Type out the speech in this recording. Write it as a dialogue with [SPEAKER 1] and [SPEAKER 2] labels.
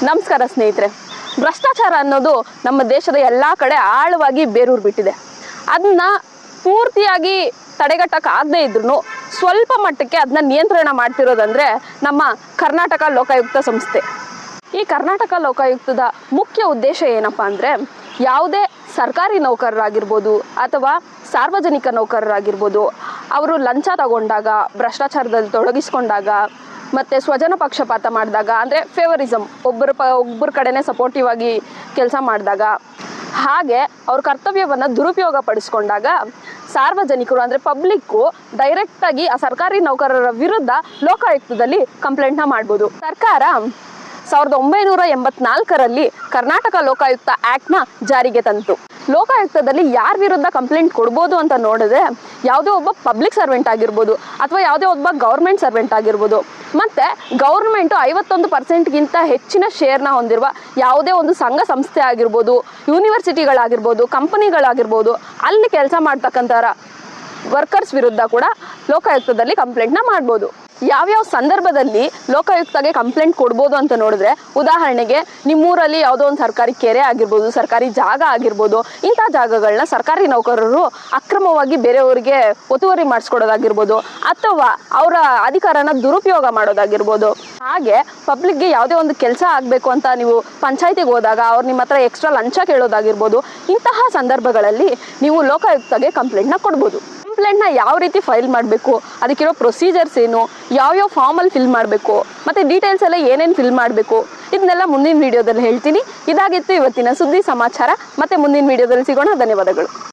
[SPEAKER 1] ನಮಸ್ಕಾರ ಸ್ನೇಹಿತರೆ. ಭ್ರಷ್ಟಾಚಾರ ಅನ್ನೋದು ನಮ್ಮ ದೇಶದ ಎಲ್ಲ ಕಡೆ ಆಳವಾಗಿ ಬೇರೂರು ಬಿಟ್ಟಿದೆ. ಅದನ್ನ ಪೂರ್ತಿಯಾಗಿ ತಡೆಗಟ್ಟಕ್ಕಾಗದೇ ಇದ್ರೂ ಸ್ವಲ್ಪ ಮಟ್ಟಕ್ಕೆ ಅದನ್ನ ನಿಯಂತ್ರಣ ಮಾಡ್ತಿರೋದಂದ್ರೆ ನಮ್ಮ ಕರ್ನಾಟಕ ಲೋಕಾಯುಕ್ತ ಸಂಸ್ಥೆ. ಈ ಕರ್ನಾಟಕ ಲೋಕಾಯುಕ್ತದ ಮುಖ್ಯ ಉದ್ದೇಶ ಏನಪ್ಪ ಅಂದರೆ, ಯಾವುದೇ ಸರ್ಕಾರಿ ನೌಕರರಾಗಿರ್ಬೋದು ಅಥವಾ ಸಾರ್ವಜನಿಕ ನೌಕರರಾಗಿರ್ಬೋದು, ಅವರು ಲಂಚ ತಗೊಂಡಾಗ, ಭ್ರಷ್ಟಾಚಾರದಲ್ಲಿ ತೊಡಗಿಸ್ಕೊಂಡಾಗ, ಮತ್ತು ಸ್ವಜನ ಪಕ್ಷಪಾತ ಮಾಡಿದಾಗ, ಅಂದರೆ ಫೇವರಿಸಮ್, ಒಬ್ಬರ ಕಡೆನೇ ಸಪೋರ್ಟಿವ್ ಆಗಿ ಕೆಲಸ ಮಾಡಿದಾಗ, ಹಾಗೆ ಅವ್ರ ಕರ್ತವ್ಯವನ್ನು ದುರುಪಯೋಗ ಪಡಿಸ್ಕೊಂಡಾಗ ಸಾರ್ವಜನಿಕರು ಅಂದರೆ ಪಬ್ಲಿಕ್ಕು ಡೈರೆಕ್ಟಾಗಿ ಆ ಸರ್ಕಾರಿ ನೌಕರರ ವಿರುದ್ಧ ಲೋಕಾಯುಕ್ತದಲ್ಲಿ ಕಂಪ್ಲೇಂಟ್ನ ಮಾಡ್ಬೋದು. ಸರ್ಕಾರ 1984ರಲ್ಲಿ ಕರ್ನಾಟಕ ಲೋಕಾಯುಕ್ತ ಆ್ಯಕ್ಟ್ನ ಜಾರಿಗೆ ತಂತು. ಲೋಕಾಯುಕ್ತದಲ್ಲಿ ಯಾರ ವಿರುದ್ಧ ಕಂಪ್ಲೇಂಟ್ ಕೊಡ್ಬೋದು ಅಂತ ನೋಡಿದ್ರೆ, ಯಾವುದೇ ಒಬ್ಬ ಪಬ್ಲಿಕ್ ಸರ್ವೆಂಟ್ ಆಗಿರ್ಬೋದು ಅಥವಾ ಯಾವುದೇ ಒಬ್ಬ ಗೌರ್ಮೆಂಟ್ ಸರ್ವೆಂಟ್ ಆಗಿರ್ಬೋದು, ಮತ್ತು ಗೌರ್ಮೆಂಟು 51%ಗಿಂತ ಹೆಚ್ಚಿನ ಶೇರ್ನ ಹೊಂದಿರುವ ಯಾವುದೇ ಒಂದು ಸಂಘ ಸಂಸ್ಥೆ ಆಗಿರ್ಬೋದು, ಯೂನಿವರ್ಸಿಟಿಗಳಾಗಿರ್ಬೋದು, ಕಂಪನಿಗಳಾಗಿರ್ಬೋದು, ಅಲ್ಲಿ ಕೆಲಸ ಮಾಡ್ತಕ್ಕಂಥರ ವರ್ಕರ್ಸ್ ವಿರುದ್ಧ ಕೂಡ ಲೋಕಾಯುಕ್ತದಲ್ಲಿ ಕಂಪ್ಲೇಂಟ್ನ ಮಾಡ್ಬೋದು. ಯಾವ್ಯಾವ ಸಂದರ್ಭದಲ್ಲಿ ಲೋಕಾಯುಕ್ತಗೆ ಕಂಪ್ಲೇಂಟ್ ಕೊಡ್ಬೋದು ಅಂತ ನೋಡಿದ್ರೆ, ಉದಾಹರಣೆಗೆ ನಿಮ್ಮೂರಲ್ಲಿ ಯಾವುದೋ ಒಂದು ಸರ್ಕಾರಿ ಕೆರೆ ಆಗಿರ್ಬೋದು, ಸರ್ಕಾರಿ ಜಾಗ ಆಗಿರ್ಬೋದು, ಇಂಥ ಜಾಗಗಳನ್ನ ಸರ್ಕಾರಿ ನೌಕರರು ಅಕ್ರಮವಾಗಿ ಬೇರೆಯವರಿಗೆ ಒತ್ತುವರಿ ಮಾಡಿಸ್ಕೊಡೋದಾಗಿರ್ಬೋದು, ಅಥವಾ ಅವರ ಅಧಿಕಾರನ ದುರುಪಯೋಗ ಮಾಡೋದಾಗಿರ್ಬೋದು. ಹಾಗೆ ಪಬ್ಲಿಕ್ಗೆ ಯಾವುದೇ ಒಂದು ಕೆಲಸ ಆಗಬೇಕು ಅಂತ ನೀವು ಪಂಚಾಯತಿಗೆ ಹೋದಾಗ ಅವ್ರು ನಿಮ್ಮ ಹತ್ರ ಎಕ್ಸ್ಟ್ರಾ ಲಂಚ ಕೇಳೋದಾಗಿರ್ಬೋದು, ಇಂತಹ ಸಂದರ್ಭಗಳಲ್ಲಿ ನೀವು ಲೋಕಾಯುಕ್ತಗೆ ಕಂಪ್ಲೇಂಟ್ನ ಕೊಡ್ಬೋದು. ಕಂಪ್ಲೇಂಟ್ನ ಯಾವ ರೀತಿ ಫೈಲ್ ಮಾಡಬೇಕು, ಅದಕ್ಕಿರೋ ಪ್ರೊಸೀಜರ್ಸ್ ಏನು, ಯಾವ್ಯಾವ ಫಾರ್ಮಲ್ಲಿ ಫಿಲ್ ಮಾಡಬೇಕು, ಮತ್ತು ಡೀಟೇಲ್ಸ್ ಎಲ್ಲ ಏನೇನು ಫಿಲ್ ಮಾಡಬೇಕು, ಇದನ್ನೆಲ್ಲ ಮುಂದಿನ ವೀಡಿಯೋದಲ್ಲಿ ಹೇಳ್ತೀನಿ. ಇದಾಗಿತ್ತು ಇವತ್ತಿನ ಸುದ್ದಿ ಸಮಾಚಾರ. ಮತ್ತೆ ಮುಂದಿನ ವೀಡಿಯೋದಲ್ಲಿ ಸಿಗೋಣ. ಧನ್ಯವಾದಗಳು.